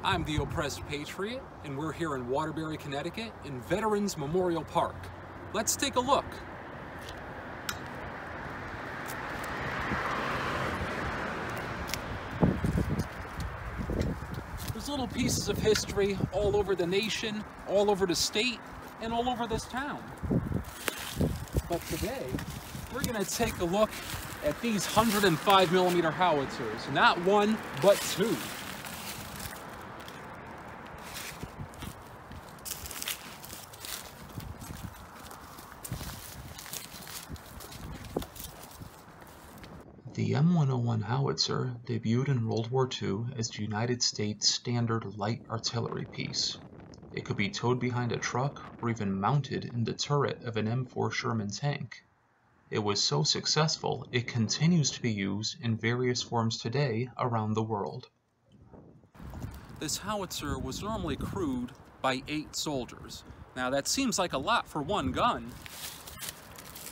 I'm the Oppressed Patriot, and we're here in Waterbury, Connecticut, in Veterans Memorial Park. Let's take a look. There's little pieces of history all over the nation, all over the state, and all over this town. But today, we're going to take a look at these 105mm howitzers. Not one, but two. The M101 Howitzer debuted in World War II as the United States standard light artillery piece. It could be towed behind a truck or even mounted in the turret of an M4 Sherman tank. It was so successful, it continues to be used in various forms today around the world. This howitzer was normally crewed by 8 soldiers. Now that seems like a lot for one gun.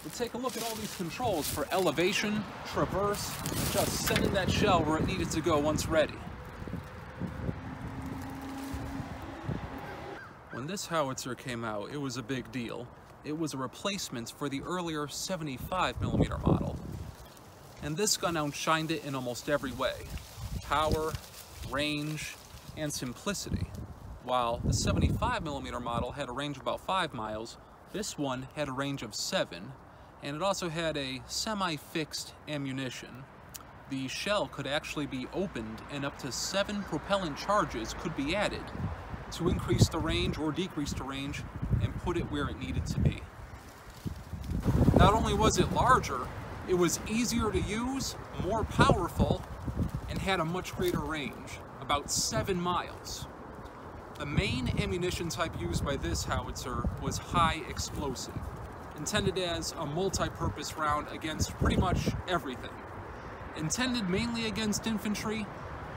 But take a look at all these controls for elevation, traverse, and just sending that shell where it needed to go once ready. When this howitzer came out, it was a big deal. It was a replacement for the earlier 75mm model. And this gun outshined it in almost every way. Power, range, and simplicity. While the 75mm model had a range of about 5 miles, this one had a range of 7, and it also had a semi-fixed ammunition. The shell could actually be opened and up to 7 propellant charges could be added to increase the range or decrease the range and put it where it needed to be. Not only was it larger, it was easier to use, more powerful, and had a much greater range, about 7 miles. The main ammunition type used by this howitzer was high explosive, intended as a multi-purpose round against pretty much everything. Intended mainly against infantry,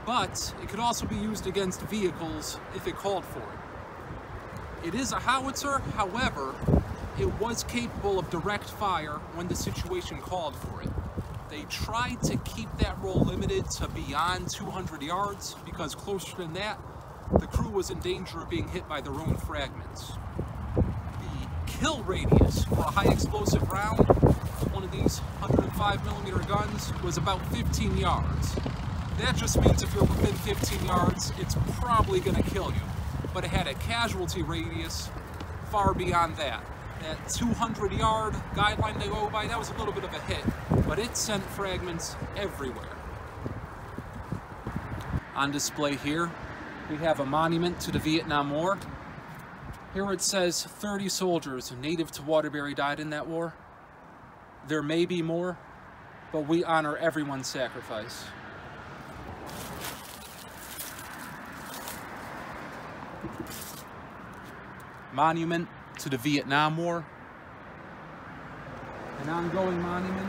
but it could also be used against vehicles if it called for it. It is a howitzer, however, it was capable of direct fire when the situation called for it. They tried to keep that roll limited to beyond 200 yards because closer than that, the crew was in danger of being hit by their own fragments. The kill radius for a high explosive round, one of these 105mm guns, was about 15 yards. That just means if you're within 15 yards, it's probably going to kill you. But it had a casualty radius far beyond that. That 200-yard guideline they go by, that was a little bit of a hit, but it sent fragments everywhere. On display here, we have a monument to the Vietnam War. Here it says 30 soldiers native to Waterbury died in that war. There may be more, but we honor everyone's sacrifice. Monument to the Vietnam War. An ongoing monument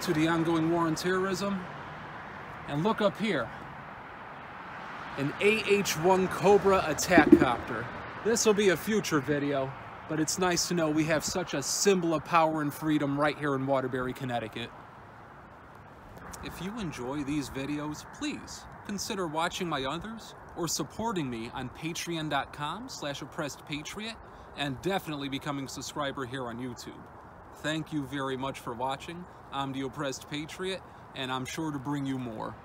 to the ongoing war on terrorism. And look up here. An AH-1 Cobra attack copter. This will be a future video, but it's nice to know we have such a symbol of power and freedom right here in Waterbury, Connecticut. If you enjoy these videos, please consider watching my others or supporting me on patreon.com/oppressedpatriot and definitely becoming a subscriber here on YouTube. Thank you very much for watching. I'm the Oppressed Patriot, and I'm sure to bring you more.